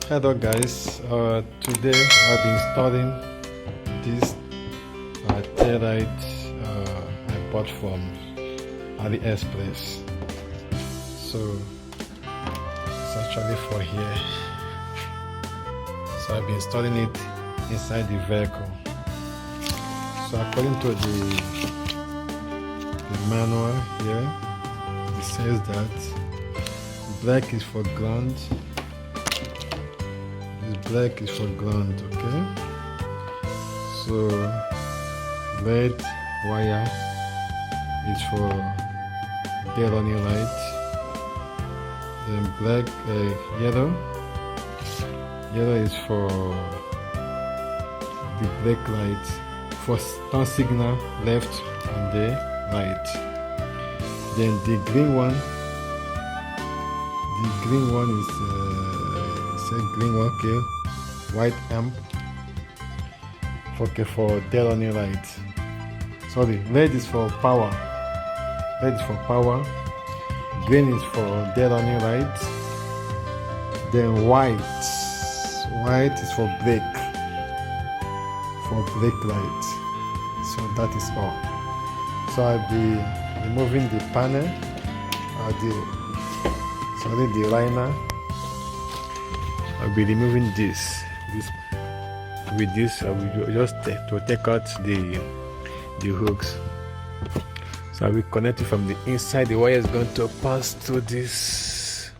Hello guys, today I'll be installing this taillight I bought from AliExpress. So it's actually for here. So I'll be installing it inside the vehicle. So according to the manual here, it says that black is for ground. Black is for ground, okay? So red wire is for dead running light. Then black, yellow is for the brake light, for turn signal left on the right. Then the green one is green one, okay, white amp, okay, for dead running light. Sorry, red is for power. Green is for dead running light. Then white is for brake light. So that is all. So I'll be removing the panel, the liner. I'll be removing this. With this, I will just take out the hooks. So I will connect it from the inside. The wire is going to pass through this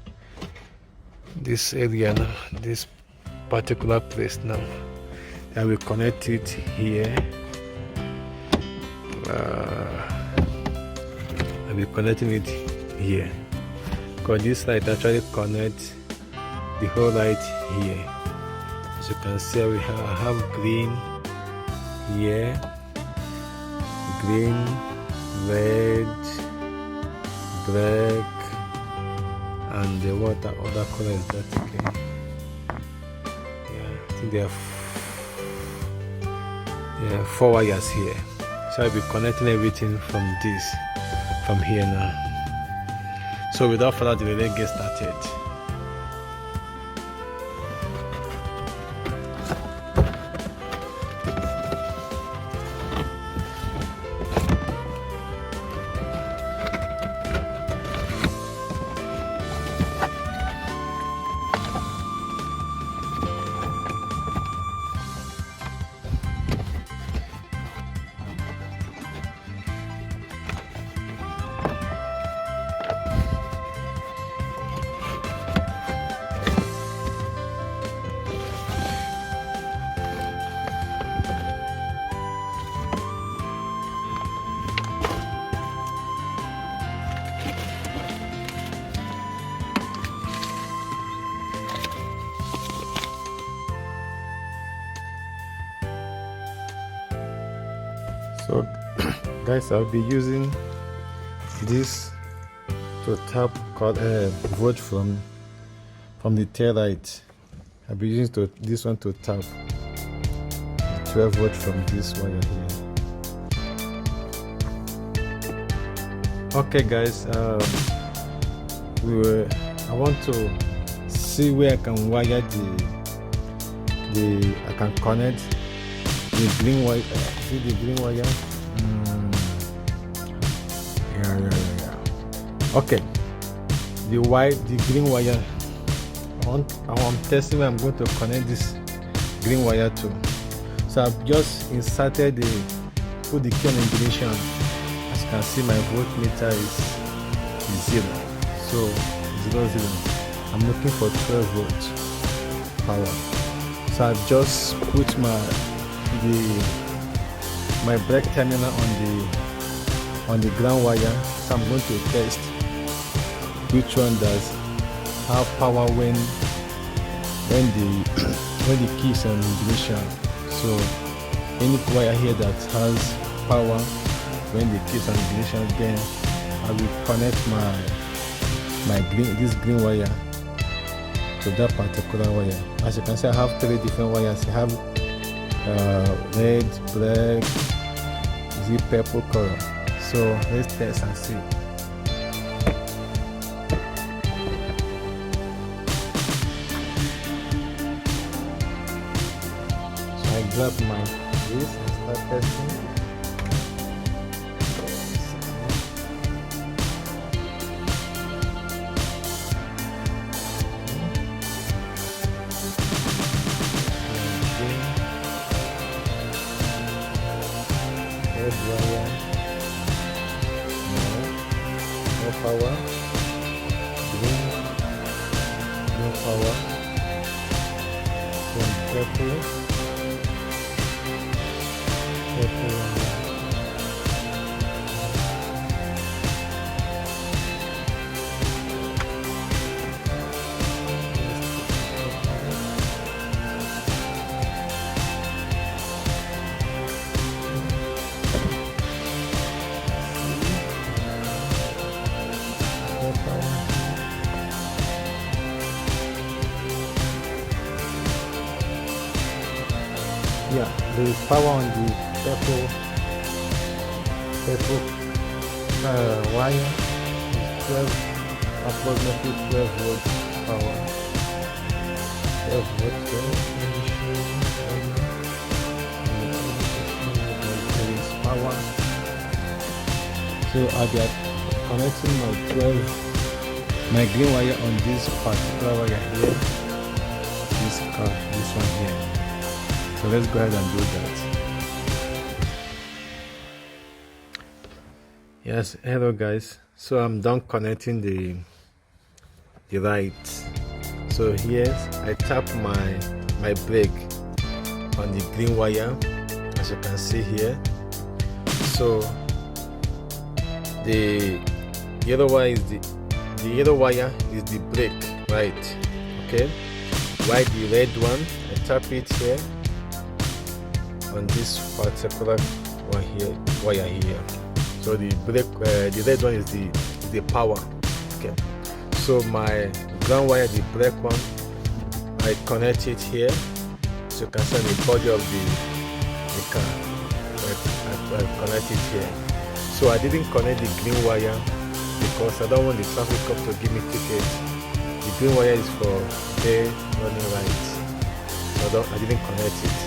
area now, this particular place now. I will connect it here. I will connecting it here. Because this light actually connects the whole light here. As you can see, I have green here, green, red, black, and what other color is that again? Yeah, I think there are 4 wires here. So I'll be connecting everything from here now. So without further delay, let's get started. So guys, I'll be using this to tap volt from the tail light. I'll be using this one to tap 12 volt from this wire here. Okay guys, I want to see where I can wire I can connect the green wire. See the green wire? Yeah. Okay. The green wire. I'm testing where I'm going to connect this green wire to. So I've just inserted put the key on ignition. As you can see, my voltmeter is 0. So 0. I'm looking for 12 volt power. So I've just put my brake terminal on the ground wire. So I'm going to test which one does have power when the key is on ignition. So any wire here that has power when the key is on ignition, then I will connect this green wire to that particular wire. As you can see, I have 3 different wires. I have red, black, purple color. So let's test and see. grab my this and start testing. Red wire, no power, green, no power, then purple, yeah, there is power on the purple wire. It's 12, approximately 12 volt power. 12 volt there. There is power. So I'll be connecting my green wire on this particular wire here. This one here. So let's go ahead and do that. Yes, hello guys. So I'm done connecting the lights. So here I tap my brake on the green wire, as you can see here. So the yellow wire is the brake, right? Okay. While the red one, I tap it here on this particular one here, wire here. So the red one is the power. Okay. So my ground wire, the black one, I connect it here. So you can see the body of the car. I connect it here. So I didn't connect the green wire because I don't want the traffic cop to give me tickets. The green wire is for day running lights. So I didn't connect it.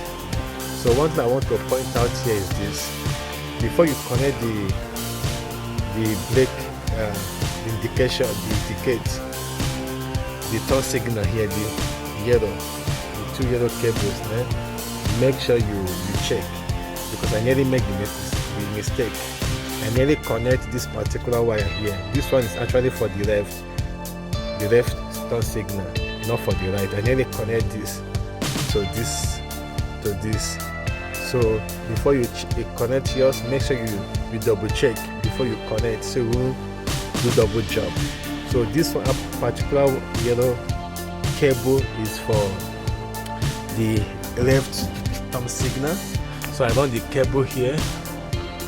So one thing I want to point out here is this: before you connect the brake indication, the turn signal here, the two yellow cables, make sure you check, because I nearly make the mistake. I nearly connect this particular wire here. This one is actually for the left turn signal, not for the right. I nearly connect this to this. So before you connect yours, make sure you double check before you connect, so you won't do double job. So this one particular yellow cable is for the left turn signal. So I run the cable here.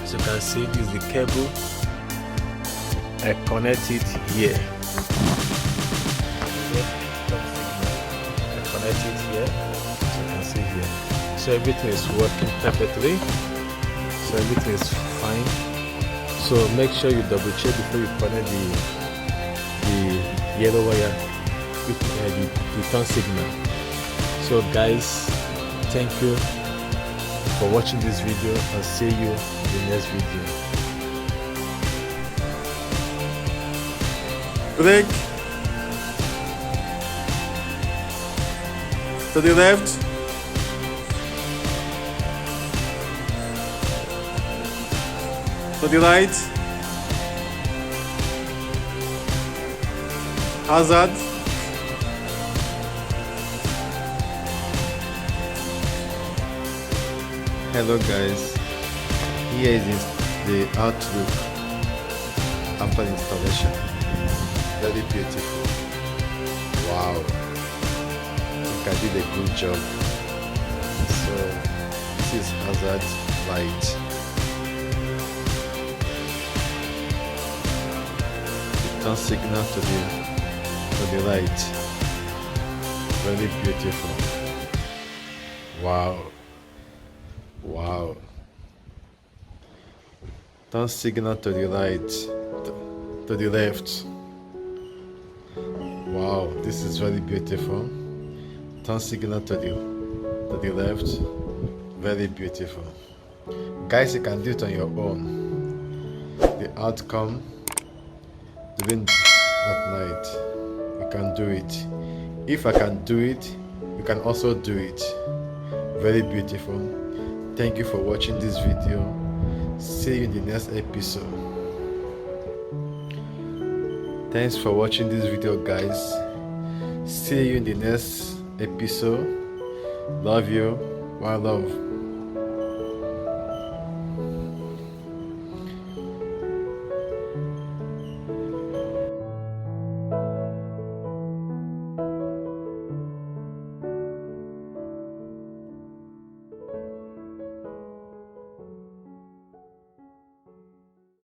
As you can see, this is the cable. I connect it here. I connect it here. As you can see here. So everything is working perfectly. So everything is fine. So make sure you double check before you connect the yellow wire with the turn signal. So guys, thank you for watching this video. I'll see you in the next video. Brake to the left. To the right. Hazard. Hello guys, here is the outlook after installation. Very beautiful. Wow, I think I did a good job. So this is hazard light. Turn signal to the light. Very beautiful. Wow. Turn signal to the right, to the left. Wow, this is very beautiful. Turn signal to the left. Very beautiful. Guys, you can do it on your own. The outcome during that night, you can do it. If I can do it, you can also do it. Very beautiful. Thank you for watching this video. See you in the next episode. Thanks for watching this video, guys. See you in the next episode. Love you. One love.